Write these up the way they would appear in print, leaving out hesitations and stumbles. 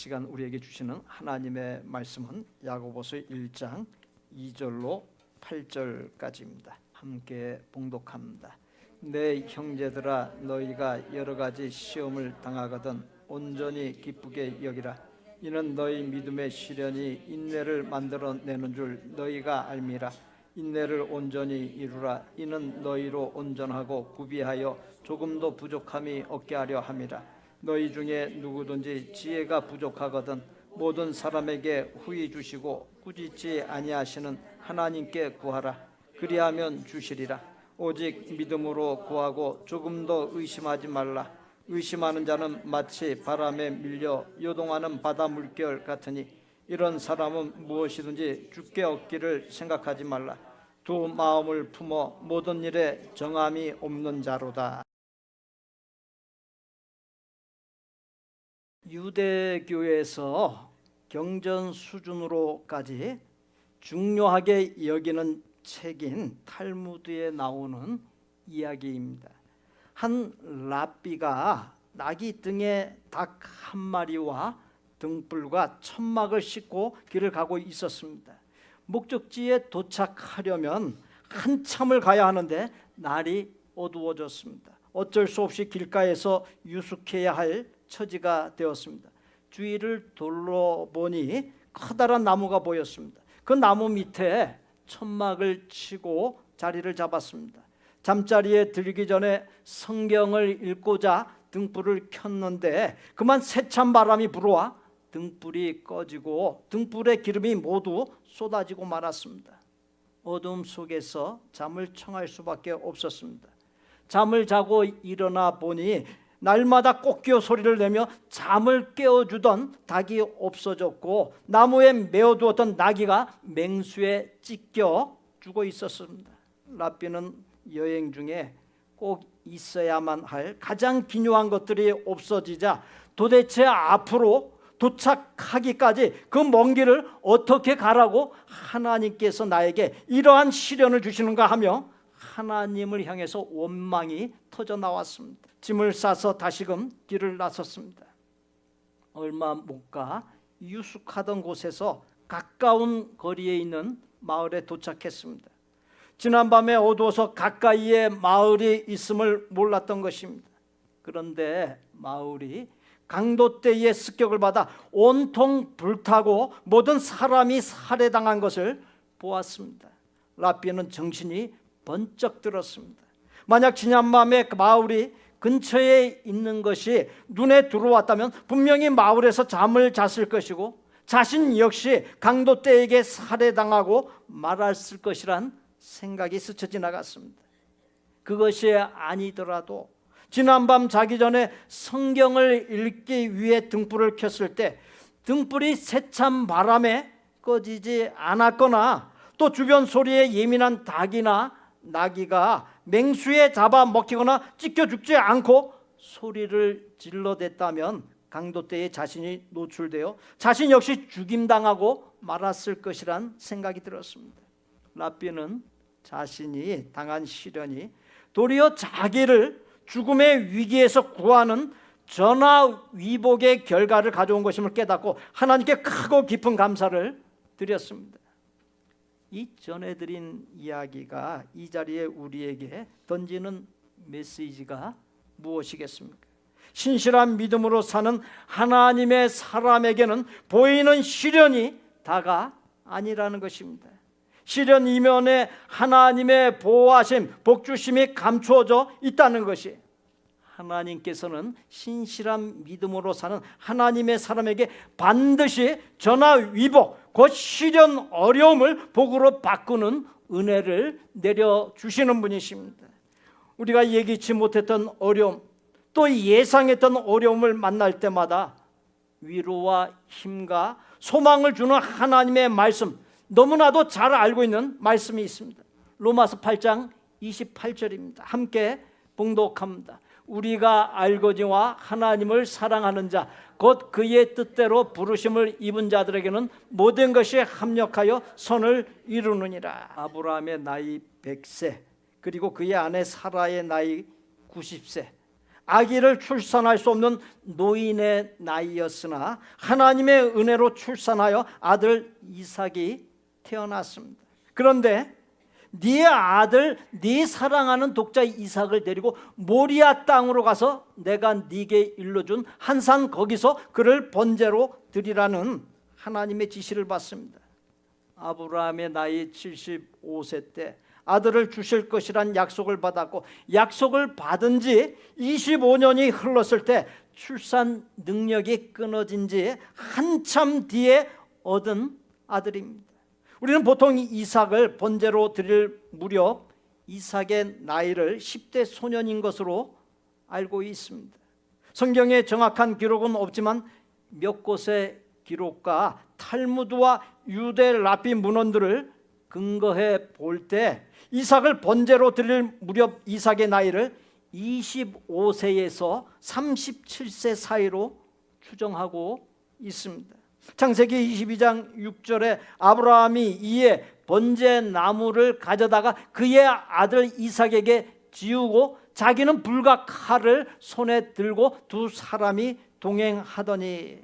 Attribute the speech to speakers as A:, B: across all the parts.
A: 시간 우리에게 주시는 하나님의 말씀은 야고보서 1장 2절로 8절까지입니다. 함께 봉독합니다. 내 형제들아, 너희가 여러 가지 시험을 당하거든 온전히 기쁘게 여기라. 이는 너희 믿음의 시련이 인내를 만들어내는 줄 너희가 알미라. 인내를 온전히 이루라. 이는 너희로 온전하고 구비하여 조금도 부족함이 없게 하려 함이라. 너희 중에 누구든지 지혜가 부족하거든 모든 사람에게 후히 주시고 꾸짖지 아니하시는 하나님께 구하라. 그리하면 주시리라. 오직 믿음으로 구하고 조금도 의심하지 말라. 의심하는 자는 마치 바람에 밀려 요동하는 바다 물결 같으니 이런 사람은 무엇이든지 주께 얻기를 생각하지 말라. 두 마음을 품어 모든 일에 정함이 없는 자로다. 유대교에서 경전 수준으로까지 중요하게 여기는 책인 탈무드에 나오는 이야기입니다. 한 랍비가 나귀 등에 닭 한 마리와 등불과 천막을 싣고 길을 가고 있었습니다. 목적지에 도착하려면 한참을 가야 하는데 날이 어두워졌습니다. 어쩔 수 없이 길가에서 유숙해야 할 처지가 되었습니다. 주위를 둘러보니 커다란 나무가 보였습니다. 그 나무 밑에 천막을 치고 자리를 잡았습니다. 잠자리에 들기 전에 성경을 읽고자 등불을 켰는데 그만 세찬 바람이 불어와 등불이 꺼지고 등불의 기름이 모두 쏟아지고 말았습니다. 어둠 속에서 잠을 청할 수밖에 없었습니다. 잠을 자고 일어나 보니 날마다 꼬끼어 소리를 내며 잠을 깨워주던 닭이 없어졌고 나무에 메어두었던 나귀가 맹수에 찢겨 죽어 있었습니다. 랍비는 여행 중에 꼭 있어야만 할 가장 기묘한 것들이 없어지자 도대체 앞으로 도착하기까지 그 먼 길을 어떻게 가라고 하나님께서 나에게 이러한 시련을 주시는가 하며 하나님을 향해서 원망이 터져 나왔습니다. 짐을 싸서 다시금 길을 나섰습니다. 얼마 못 가 유숙하던 곳에서 가까운 거리에 있는 마을에 도착했습니다. 지난밤에 어두워서 가까이에 마을이 있음을 몰랐던 것입니다. 그런데 마을이 강도떼의 습격을 받아 온통 불타고 모든 사람이 살해당한 것을 보았습니다. 랍비는 정신이 번쩍 들었습니다. 만약 지난밤에 그 마을이 근처에 있는 것이 눈에 들어왔다면 분명히 마을에서 잠을 잤을 것이고 자신 역시 강도떼에게 살해당하고 말았을 것이란 생각이 스쳐 지나갔습니다. 그것이 아니더라도 지난밤 자기 전에 성경을 읽기 위해 등불을 켰을 때 등불이 세찬 바람에 꺼지지 않았거나 또 주변 소리에 예민한 닭이나 나귀가 맹수에 잡아 먹히거나 찢겨 죽지 않고 소리를 질러댔다면 강도떼에 자신이 노출되어 자신 역시 죽임당하고 말았을 것이란 생각이 들었습니다. 랍비는 자신이 당한 시련이 도리어 자기를 죽음의 위기에서 구하는 전화위복의 결과를 가져온 것임을 깨닫고 하나님께 크고 깊은 감사를 드렸습니다. 이 전해드린 이야기가 이 자리에 우리에게 던지는 메시지가 무엇이겠습니까? 신실한 믿음으로 사는 하나님의 사람에게는 보이는 시련이 다가 아니라는 것입니다. 시련 이면에 하나님의 보호하심, 복주심이 감추어져 있다는 것이 하나님께서는 신실한 믿음으로 사는 하나님의 사람에게 반드시 전화위복, 곧 시련 어려움을 복으로 바꾸는 은혜를 내려주시는 분이십니다. 우리가 예기치 못했던 어려움, 또 예상했던 어려움을 만날 때마다 위로와 힘과 소망을 주는 하나님의 말씀, 너무나도 잘 알고 있는 말씀이 있습니다. 로마서 8장 28절입니다. 함께 봉독합니다. 우리가 알거니와 하나님을 사랑하는 자 곧 그의 뜻대로 부르심을 입은 자들에게는 모든 것이 합력하여 선을 이루느니라. 아브라함의 나이 100세 그리고 그의 아내 사라의 나이 90세, 아기를 출산할 수 없는 노인의 나이였으나 하나님의 은혜로 출산하여 아들 이삭이 태어났습니다. 그런데 네 아들, 네 사랑하는 독자 이삭을 데리고 모리아 땅으로 가서 내가 네게 일러준 한 산 거기서 그를 번제로 드리라는 하나님의 지시를 받습니다. 아브라함의 나이 75세 때 아들을 주실 것이란 약속을 받았고, 약속을 받은 지 25년이 흘렀을 때 출산 능력이 끊어진 지 한참 뒤에 얻은 아들입니다. 우리는 보통 이삭을 번제로 드릴 무렵 이삭의 나이를 10대 소년인 것으로 알고 있습니다. 성경에 정확한 기록은 없지만 몇 곳의 기록과 탈무드와 유대 랍비 문헌들을 근거해 볼 때 이삭을 번제로 드릴 무렵 이삭의 나이를 25세에서 37세 사이로 추정하고 있습니다. 창세기 22장 6절에 아브라함이 이에 번제 나무를 가져다가 그의 아들 이삭에게 지우고 자기는 불과 칼을 손에 들고 두 사람이 동행하더니,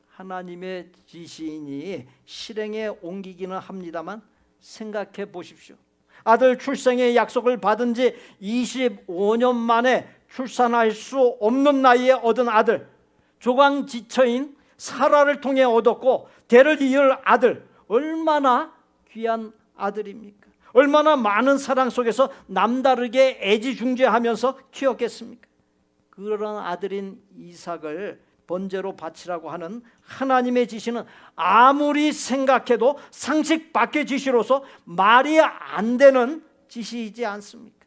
A: 하나님의 지시이니 실행에 옮기기는 합니다만 생각해 보십시오. 아들 출생의 약속을 받은 지 25년 만에 출산할 수 없는 나이에 얻은 아들, 조강 지처인 사라를 통해 얻었고 대를 이을 아들, 얼마나 귀한 아들입니까? 얼마나 많은 사랑 속에서 남다르게 애지중지하면서 키웠겠습니까? 그런 아들인 이삭을 번제로 바치라고 하는 하나님의 지시는 아무리 생각해도 상식 밖의 지시로서 말이 안 되는 지시이지 않습니까?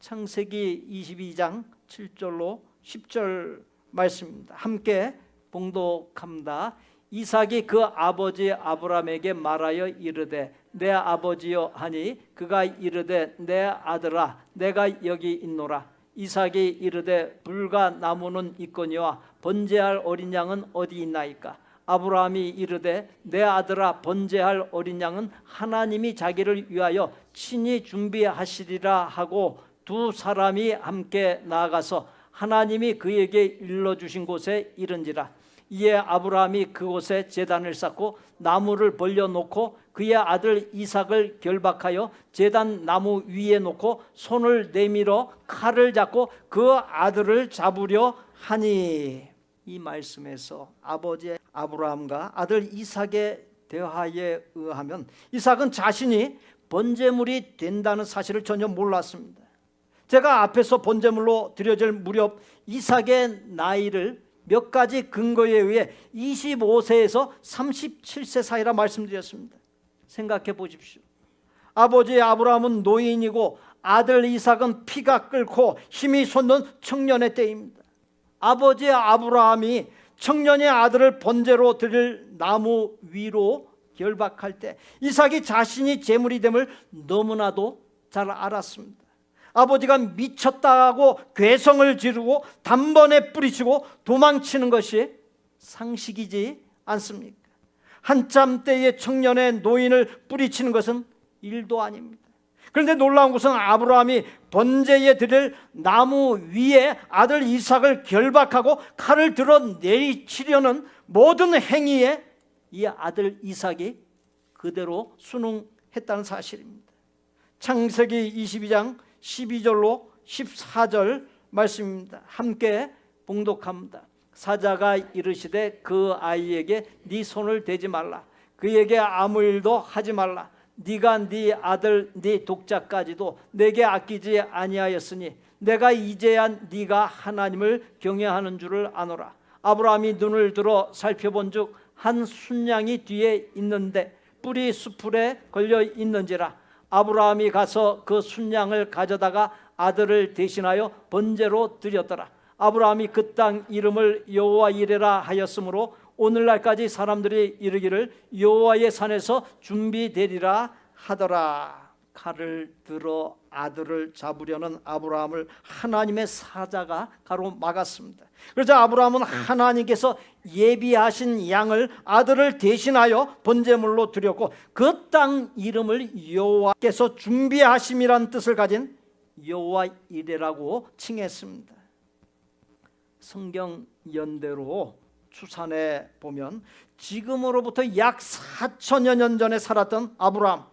A: 창세기 22장 7절로 10절 말씀입니다. 함께 봉독합니다. 이삭이 그 아버지 아브라함에게 말하여 이르되 내 아버지여 하니 그가 이르되 내 아들아 내가 여기 있노라. 이삭이 이르되 불과 나무는 있거니와 번제할 어린 양은 어디 있나이까? 아브라함이 이르되 내 아들아 번제할 어린 양은 하나님이 자기를 위하여 친히 준비하시리라 하고 두 사람이 함께 나아가서 하나님이 그에게 일러주신 곳에 이른지라. 이에 아브라함이 그곳에 제단을 쌓고 나무를 벌려놓고 그의 아들 이삭을 결박하여 제단 나무 위에 놓고 손을 내밀어 칼을 잡고 그 아들을 잡으려 하니. 이 말씀에서 아버지 아브라함과 아들 이삭의 대화에 의하면 이삭은 자신이 번제물이 된다는 사실을 전혀 몰랐습니다. 제가 앞에서 번제물로 드려질 무렵 이삭의 나이를 몇 가지 근거에 의해 25세에서 37세 사이라 말씀드렸습니다. 생각해 보십시오. 아버지 아브라함은 노인이고 아들 이삭은 피가 끓고 힘이 솟는 청년의 때입니다. 아버지 아브라함이 청년의 아들을 번제로 드릴 나무 위로 결박할 때 이삭이 자신이 제물이 됨을 너무나도 잘 알았습니다. 아버지가 미쳤다고 괴성을 지르고 단번에 뿌리치고 도망치는 것이 상식이지 않습니까? 한참 때의 청년의 노인을 뿌리치는 것은 일도 아닙니다. 그런데 놀라운 것은 아브라함이 번제에 드릴 나무 위에 아들 이삭을 결박하고 칼을 들어 내리치려는 모든 행위에 이 아들 이삭이 그대로 순응했다는 사실입니다. 창세기 22장 12절로 14절 말씀입니다. 함께 봉독합니다. 사자가 이르시되 그 아이에게 네 손을 대지 말라. 그에게 아무 일도 하지 말라. 네가 네 아들 네 독자까지도 내게 아끼지 아니하였으니 내가 이제야 네가 하나님을 경외하는 줄을 아노라. 아브라함이 눈을 들어 살펴본즉 한 순양이 뒤에 있는데 뿔이 수풀에 걸려 있는지라. 아브라함이 가서 그 순양을 가져다가 아들을 대신하여 번제로 드렸더라. 아브라함이 그 땅 이름을 여호와 이레라 하였으므로 오늘날까지 사람들이 이르기를 여호와의 산에서 준비되리라 하더라. 칼을 들어 아들을 잡으려는 아브라함을 하나님의 사자가 가로막았습니다. 그래서 아브라함은 하나님께서 예비하신 양을 아들을 대신하여 번제물로 드렸고 그 땅 이름을 여호와께서 준비하심이란 뜻을 가진 여호와 이레라고 칭했습니다. 성경 연대로 추산해 보면 지금으로부터 약 4천여 년 전에 살았던 아브라함,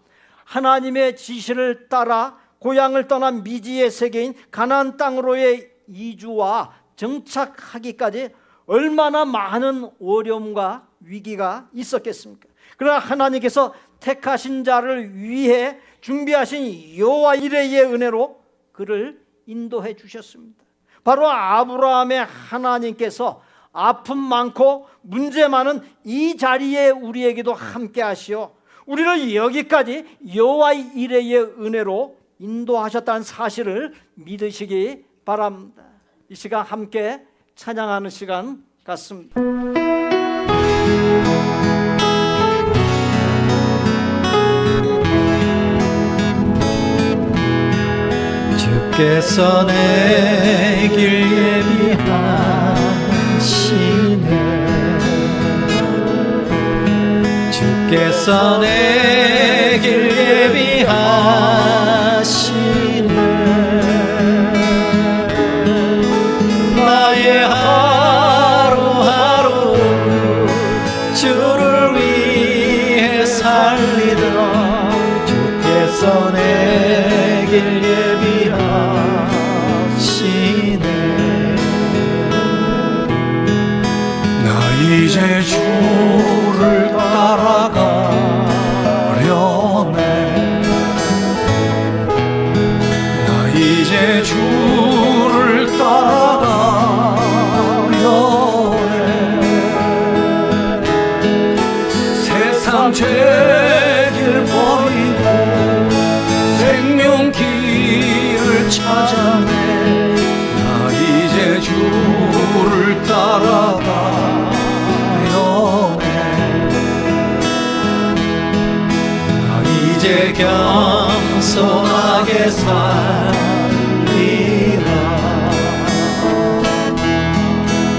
A: 하나님의 지시를 따라 고향을 떠난 미지의 세계인 가나안 땅으로의 이주와 정착하기까지 얼마나 많은 어려움과 위기가 있었겠습니까? 그러나 하나님께서 택하신 자를 위해 준비하신 여호와 이레의 은혜로 그를 인도해 주셨습니다. 바로 아브라함의 하나님께서 아픔 많고 문제 많은 이 자리에 우리에게도 함께 하시어 우리를 여기까지 여호와 이레의 은혜로 인도하셨다는 사실을 믿으시기 바랍니다. 이 시간 함께 찬양하는 시간 같습니다.
B: 주께서 내 길 예비하시네. 주께서 내 길 예비하시네. 나의 하루하루 주를 위해 살리라. 주께서 내 길 예비하시네. 나 이제 주를 따라가려네. 나 이제 주를 따라가려네. 세상 죄길 버리고 생명 길을 찾아내. 나 이제 주를 따라가려네. 나 이제 겸손하게 살리라.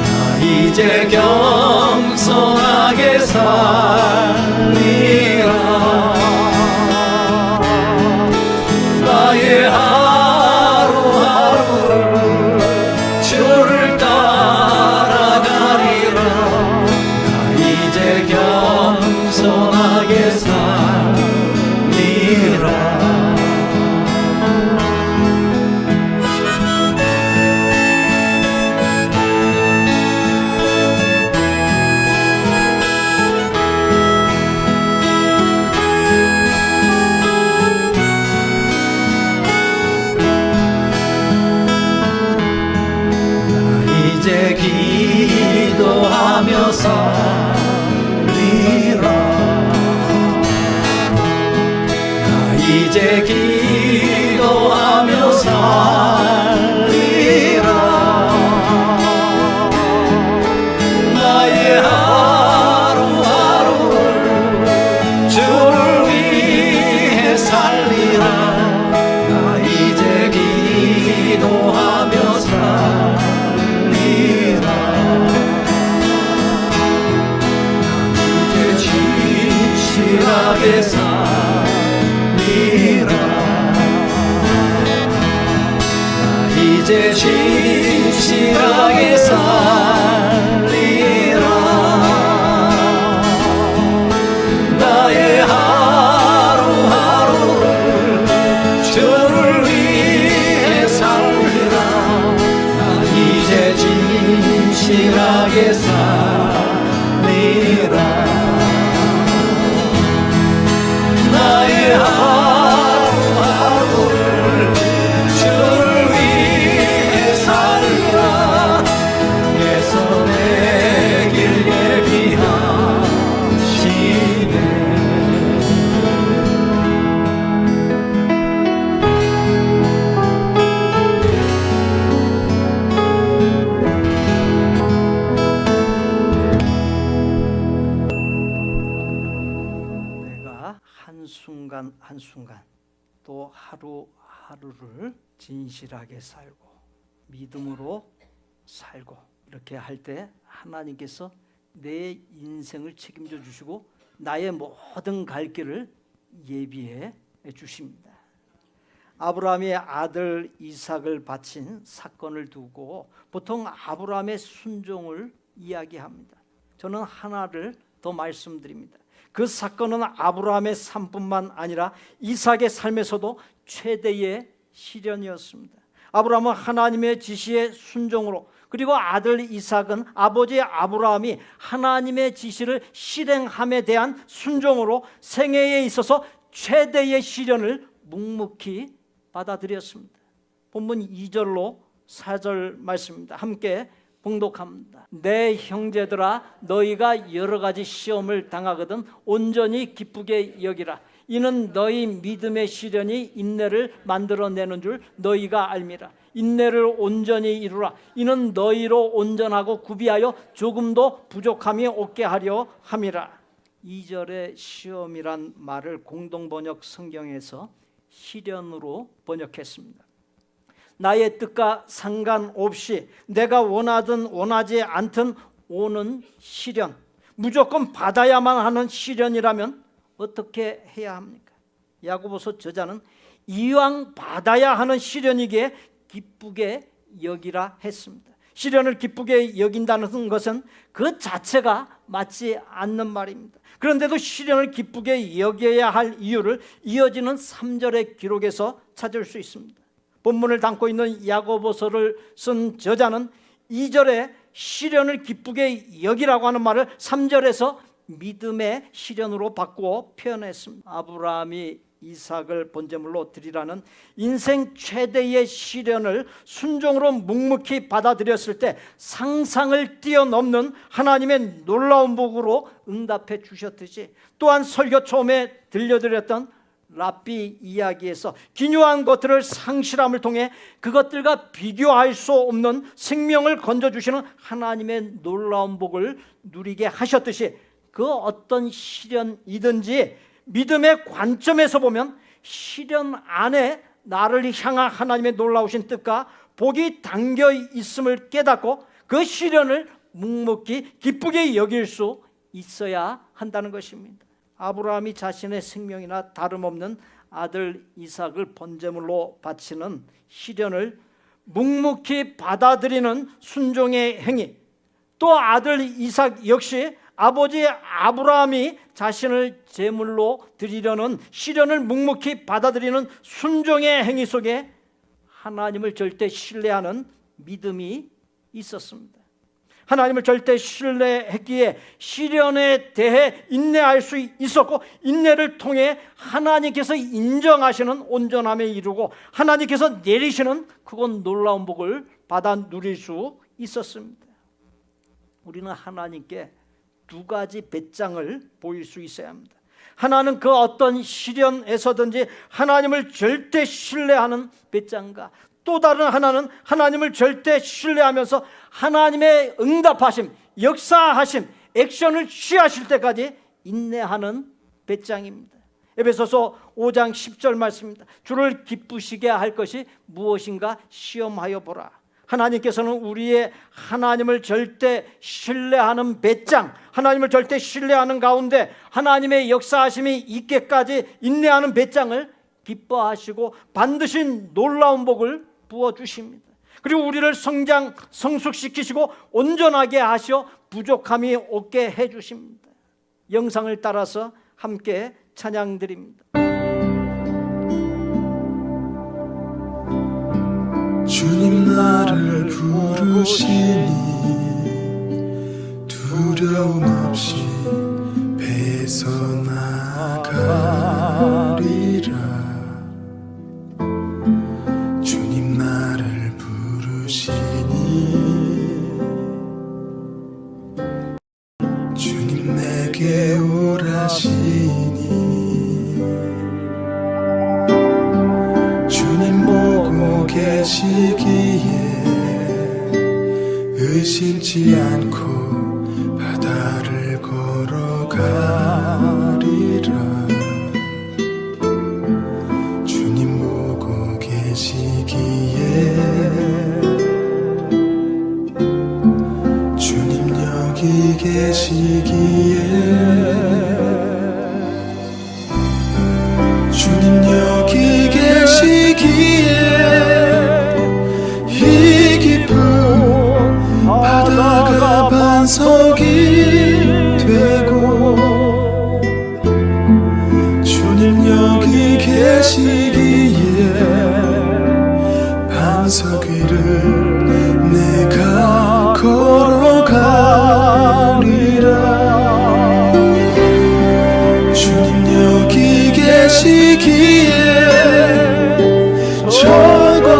B: 나 이제 겸손하게 살리라. 나의 하루하루를 주를 따라가리라. 나 이제 겸손하게 살리라. 이제 기도하며 살리라. 나 이제 기도하며 살리라. 나의 하루하루를 주를 위해 살리라. 나 이제 기도하며 살리라. 진실하게 살리라. 나 이제 진실하게 살리라. 나의 하루하루를 주를 위해 살리라. 나 이제 진실하게 살리라. 나의 하루하루를 주를 위해 살리라. 주께서 내 길 예비하시네.
A: 한순간 한순간 또 하루하루를 진실하게 살고 믿음으로 살고 이렇게 할 때 하나님께서 내 인생을 책임져 주시고 나의 모든 갈 길을 예비해 주십니다. 아브라함이 아들 이삭을 바친 사건을 두고 보통 아브라함의 순종을 이야기합니다. 저는 하나를 더 말씀드립니다. 그 사건은 아브라함의 삶뿐만 아니라 이삭의 삶에서도 최대의 시련이었습니다. 아브라함은 하나님의 지시에 순종으로, 그리고 아들 이삭은 아버지 아브라함이 하나님의 지시를 실행함에 대한 순종으로 생애에 있어서 최대의 시련을 묵묵히 받아들였습니다. 본문 2절로 4절 말씀입니다. 함께 봉독합니다. 내 형제들아, 너희가 여러 가지 시험을 당하거든 온전히 기쁘게 여기라. 이는 너희 믿음의 시련이 인내를 만들어내는 줄 너희가 알미라. 인내를 온전히 이루라. 이는 너희로 온전하고 구비하여 조금도 부족함이 없게 하려 함이라. 2절의 시험이란 말을 공동번역 성경에서 시련으로 번역했습니다. 나의 뜻과 상관없이 내가 원하든 원하지 않든 오는 시련, 무조건 받아야만 하는 시련이라면 어떻게 해야 합니까? 야고보서 저자는 이왕 받아야 하는 시련이기에 기쁘게 여기라 했습니다. 시련을 기쁘게 여긴다는 것은 그 자체가 맞지 않는 말입니다. 그런데도 시련을 기쁘게 여겨야 할 이유를 이어지는 3절의 기록에서 찾을 수 있습니다. 본문을 담고 있는 야고보서를 쓴 저자는 2절에 시련을 기쁘게 여기라고 하는 말을 3절에서 믿음의 시련으로 바꾸어 표현했습니다. 아브라함이 이삭을 번제물로 드리라는 인생 최대의 시련을 순종으로 묵묵히 받아들였을 때 상상을 뛰어넘는 하나님의 놀라운 복으로 응답해 주셨듯이, 또한 설교 처음에 들려드렸던 랍비 이야기에서 기묘한 것들을 상실함을 통해 그것들과 비교할 수 없는 생명을 건져주시는 하나님의 놀라운 복을 누리게 하셨듯이, 그 어떤 시련이든지 믿음의 관점에서 보면 시련 안에 나를 향한 하나님의 놀라우신 뜻과 복이 담겨 있음을 깨닫고 그 시련을 묵묵히 기쁘게 여길 수 있어야 한다는 것입니다. 아브라함이 자신의 생명이나 다름없는 아들 이삭을 번제물로 바치는 시련을 묵묵히 받아들이는 순종의 행위, 또 아들 이삭 역시 아버지 아브라함이 자신을 제물로 드리려는 시련을 묵묵히 받아들이는 순종의 행위 속에 하나님을 절대 신뢰하는 믿음이 있었습니다. 하나님을 절대 신뢰했기에 시련에 대해 인내할 수 있었고, 인내를 통해 하나님께서 인정하시는 온전함에 이르고 하나님께서 내리시는 그건 놀라운 복을 받아 누릴 수 있었습니다. 우리는 하나님께 두 가지 배짱을 보일 수 있어야 합니다. 하나는 그 어떤 시련에서든지 하나님을 절대 신뢰하는 배짱과, 또 다른 하나는 하나님을 절대 신뢰하면서 하나님의 응답하심, 역사하심, 액션을 취하실 때까지 인내하는 배짱입니다. 에베소서 5장 10절 말씀입니다. 주를 기쁘시게 할 것이 무엇인가 시험하여 보라. 하나님께서는 우리의 하나님을 절대 신뢰하는 배짱, 하나님을 절대 신뢰하는 가운데 하나님의 역사하심이 있게까지 인내하는 배짱을 기뻐하시고 반드시 놀라운 복을 부어주십니다. 그리고 우리를 성숙시키시고 온전하게 하셔 부족함이 없게 해주십니다. 영상을 따라서 함께 찬양드립니다.
B: 주님 나를 부르시니 두려움 없이 배서 나가리라. 주님 나를 부르시니 주님 내게 오라시니 주님 보고 계시기에 의심치 않고 바다를 걸어가리라. 주님 보고 계시기에 주님 여기 계시기에 주님 여기 계시기에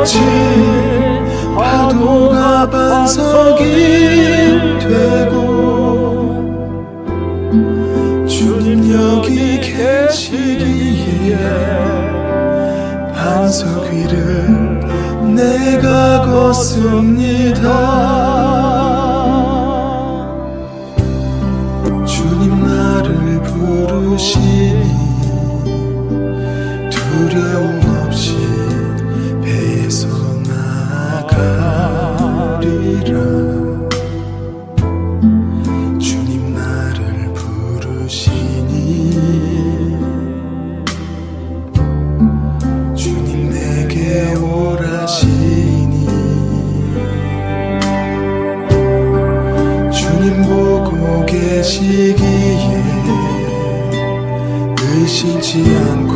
B: 저것이 파도가 반석이 되고 주님 여기 계시기에 반석 위를 내가 걷습니다. 주님 나를 부르시니 두려움 없이 배에서 나가리라. 주님 나를 부르시니 주님 내게 오라시니 주님 보고 계시기에 의심치 않고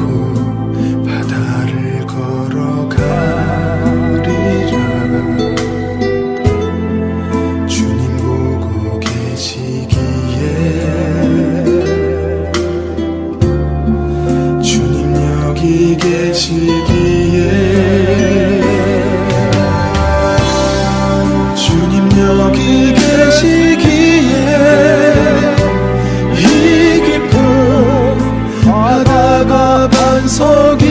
B: 바다를 걸어가리라. 주님 보고 계시기에 주님 여기 계시기에 주님 여기 계시기에 이 깊은 바다가 반석이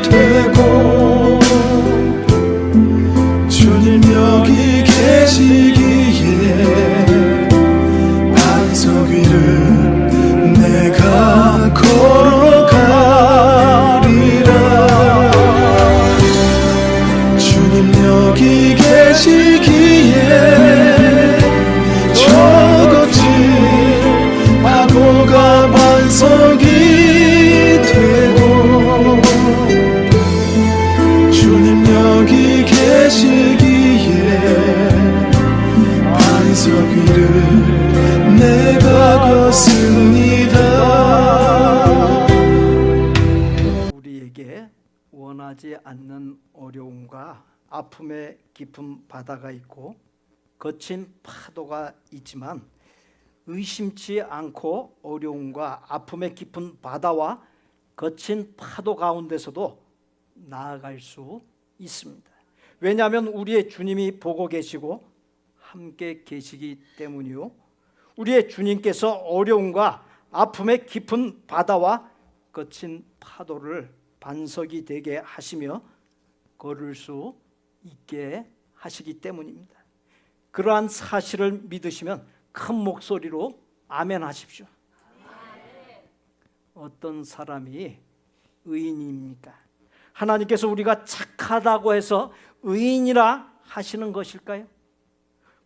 B: 되고 주님 여기 계시기에 반석 위를 내가 걸어가리라. 주님 여기 계시기에 저것이 파도가 반석이 되고 주님 여기 계시기에 반석 위를 내가 걷습니다.
A: 우리에게 원하지 않는 어려움과 아픔의 깊은 바다가 있고 거친 파도가 있지만 의심치 않고 어려움과 아픔의 깊은 바다와 거친 파도 가운데서도 나아갈 수 있습니다. 왜냐하면 우리의 주님이 보고 계시고 함께 계시기 때문이요, 우리의 주님께서 어려움과 아픔의 깊은 바다와 거친 파도를 반석이 되게 하시며 걸을 수 있게 하시기 때문입니다. 그러한 사실을 믿으시면 큰 목소리로 아멘 하십시오. 어떤 사람이 의인입니까? 하나님께서 우리가 착하다고 해서 의인이라 하시는 것일까요?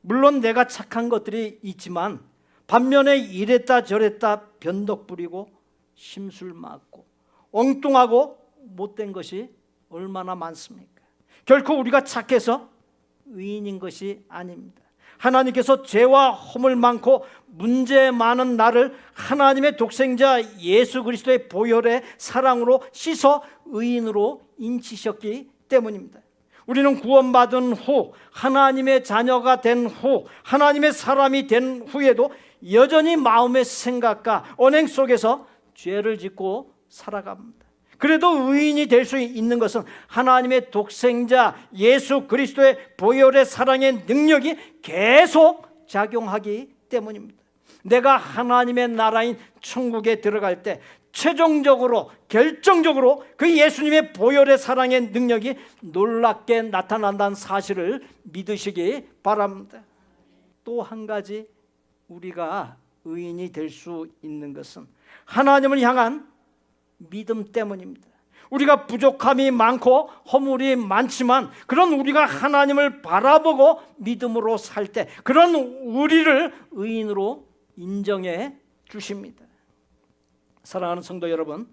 A: 물론 내가 착한 것들이 있지만 반면에 이랬다 저랬다 변덕 부리고 심술 맞고 엉뚱하고 못된 것이 얼마나 많습니까? 결코 우리가 착해서 의인인 것이 아닙니다. 하나님께서 죄와 허물 많고 문제 많은 나를 하나님의 독생자 예수 그리스도의 보혈의 사랑으로 씻어 의인으로 인치셨기 때문입니다. 우리는 구원받은 후, 하나님의 자녀가 된 후, 하나님의 사람이 된 후에도 여전히 마음의 생각과 언행 속에서 죄를 짓고 살아갑니다. 그래도 의인이 될 수 있는 것은 하나님의 독생자 예수 그리스도의 보혈의 사랑의 능력이 계속 작용하기 때문입니다. 내가 하나님의 나라인 천국에 들어갈 때 최종적으로 결정적으로 그 예수님의 보혈의 사랑의 능력이 놀랍게 나타난다는 사실을 믿으시기 바랍니다. 또 한 가지 우리가 의인이 될 수 있는 것은 하나님을 향한 믿음 때문입니다. 우리가 부족함이 많고 허물이 많지만 그런 우리가 하나님을 바라보고 믿음으로 살 때 그런 우리를 의인으로 인정해 주십니다. 사랑하는 성도 여러분,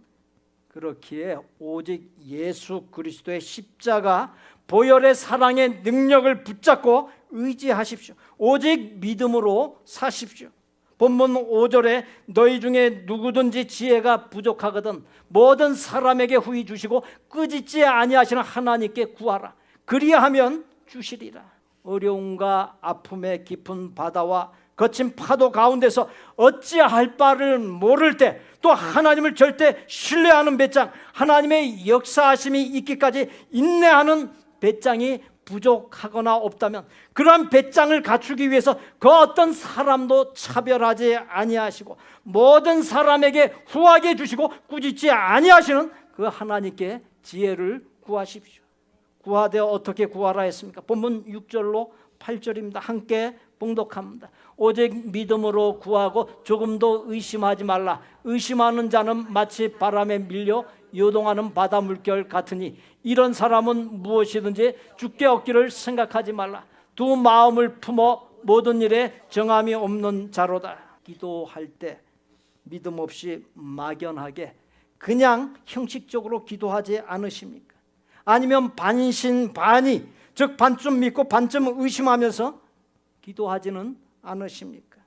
A: 그렇기에 오직 예수 그리스도의 십자가 보혈의 사랑의 능력을 붙잡고 의지하십시오. 오직 믿음으로 사십시오. 본문 5절에 너희 중에 누구든지 지혜가 부족하거든 모든 사람에게 후히 주시고 꾸짖지 아니하시는 하나님께 구하라. 그리하면 주시리라. 어려움과 아픔의 깊은 바다와 거친 파도 가운데서 어찌할 바를 모를 때, 또 하나님을 절대 신뢰하는 배짱, 하나님의 역사하심이 있기까지 인내하는 배짱이 부족하거나 없다면, 그러한 배짱을 갖추기 위해서 그 어떤 사람도 차별하지 아니하시고 모든 사람에게 후하게 주시고 꾸짖지 아니하시는 그 하나님께 지혜를 구하십시오. 구하되 어떻게 구하라 했습니까? 본문 6절로 8절입니다. 함께 봉독합니다. 오직 믿음으로 구하고 조금도 의심하지 말라. 의심하는 자는 마치 바람에 밀려 요동하는 바다 물결 같으니 이런 사람은 무엇이든지 주께 얻기를 생각하지 말라. 두 마음을 품어 모든 일에 정함이 없는 자로다. 기도할 때 믿음 없이 막연하게 그냥 형식적으로 기도하지 않으십니까? 아니면 반신반의, 즉 반쯤 믿고 반쯤 의심하면서 기도하지는 않으십니까?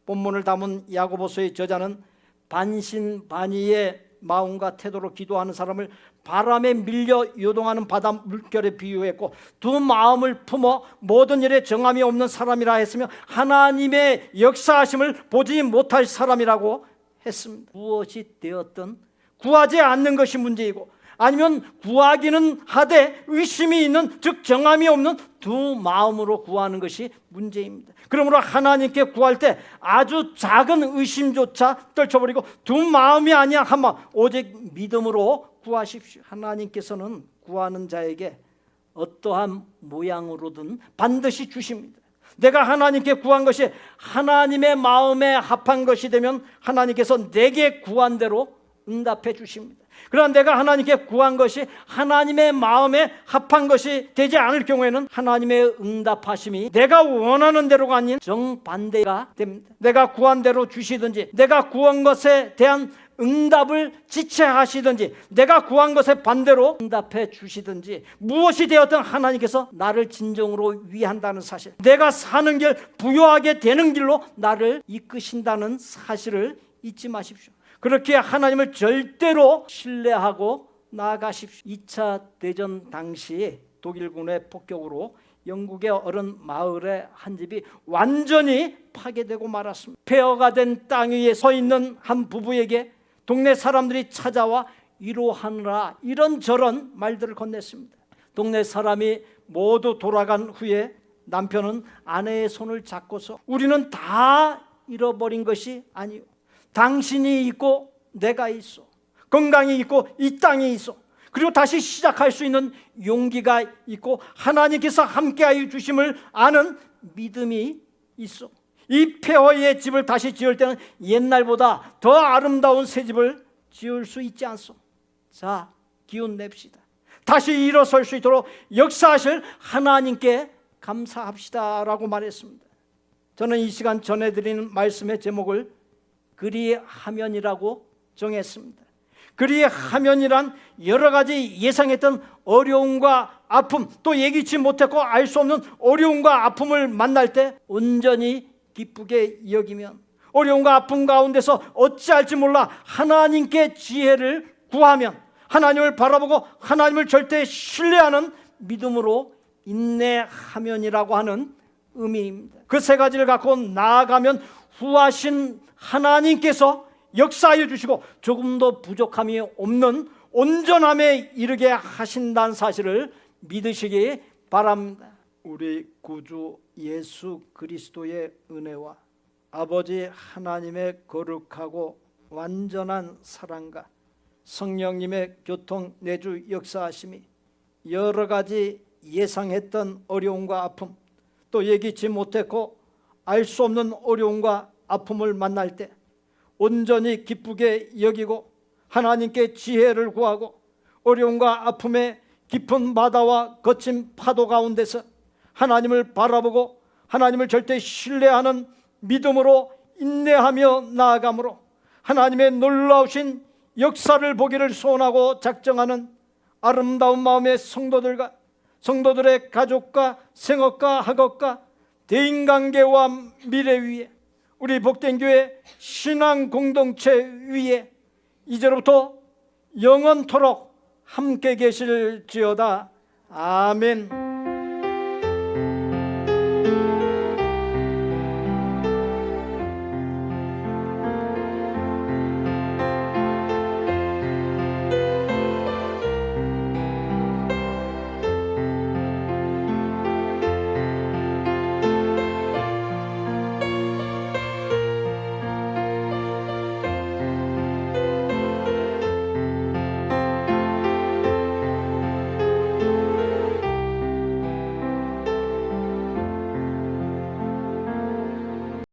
A: 본문을 담은 야고보서의 저자는 반신반의의 마음과 태도로 기도하는 사람을 바람에 밀려 요동하는 바다 물결에 비유했고, 두 마음을 품어 모든 일에 정함이 없는 사람이라 했으며 하나님의 역사하심을 보지 못할 사람이라고 했습니다. 무엇이 되었든 구하지 않는 것이 문제이고, 아니면 구하기는 하되 의심이 있는, 즉 정함이 없는 두 마음으로 구하는 것이 문제입니다. 그러므로 하나님께 구할 때 아주 작은 의심조차 떨쳐버리고 두 마음이 아니야 한 마음, 오직 믿음으로 구하십시오. 하나님께서는 구하는 자에게 어떠한 모양으로든 반드시 주십니다. 내가 하나님께 구한 것이 하나님의 마음에 합한 것이 되면 하나님께서 내게 구한 대로 응답해 주십니다. 그러나 내가 하나님께 구한 것이 하나님의 마음에 합한 것이 되지 않을 경우에는 하나님의 응답하심이 내가 원하는 대로가 아닌 정반대가 됩니다. 내가 구한 대로 주시든지, 내가 구한 것에 대한 응답을 지체하시든지, 내가 구한 것에 반대로 응답해 주시든지, 무엇이 되었든 하나님께서 나를 진정으로 위한다는 사실, 내가 사는 길, 부요하게 되는 길로 나를 이끄신다는 사실을 잊지 마십시오. 그렇게 하나님을 절대로 신뢰하고 나아가십시오. 2차 대전 당시 독일군의 폭격으로 영국의 어른 마을의 한 집이 완전히 파괴되고 말았습니다. 폐허가 된 땅 위에 서 있는 한 부부에게 동네 사람들이 찾아와 위로하느라 이런저런 말들을 건넸습니다. 동네 사람이 모두 돌아간 후에 남편은 아내의 손을 잡고서 우리는 다 잃어버린 것이 아니오. 당신이 있고 내가 있어. 건강이 있고 이 땅이 있어. 그리고 다시 시작할 수 있는 용기가 있고 하나님께서 함께하여 주심을 아는 믿음이 있어. 이 폐허의 집을 다시 지을 때는 옛날보다 더 아름다운 새 집을 지을 수 있지 않소. 자, 기운 냅시다. 다시 일어설 수 있도록 역사하실 하나님께 감사합시다라고 말했습니다. 저는 이 시간 전해드리는 말씀의 제목을 그리하면이라고 정했습니다. 그리하면이란 여러 가지 예상했던 어려움과 아픔, 또 예기치 못했고 알 수 없는 어려움과 아픔을 만날 때 온전히 기쁘게 여기면, 어려움과 아픔 가운데서 어찌할지 몰라 하나님께 지혜를 구하면, 하나님을 바라보고 하나님을 절대 신뢰하는 믿음으로 인내하면이라고 하는 의미입니다. 그 세 가지를 갖고 나아가면 후하신 하나님께서 역사하여 주시고 조금도 부족함이 없는 온전함에 이르게 하신다는 사실을 믿으시기 바랍니다. 우리 구주 예수 그리스도의 은혜와 아버지 하나님의 거룩하고 완전한 사랑과 성령님의 교통 내주 역사하심이 여러 가지 예상했던 어려움과 아픔, 또 예기치 못했고 알 수 없는 어려움과 아픔을 만날 때 온전히 기쁘게 여기고 하나님께 지혜를 구하고 어려움과 아픔의 깊은 바다와 거친 파도 가운데서 하나님을 바라보고 하나님을 절대 신뢰하는 믿음으로 인내하며 나아감으로 하나님의 놀라우신 역사를 보기를 소원하고 작정하는 아름다운 마음의 성도들과 성도들의 가족과 생업과 학업과 대인관계와 미래 위에 우리 복된 교회 신앙 공동체 위에 이제로부터 영원토록 함께 계실지어다. 아멘.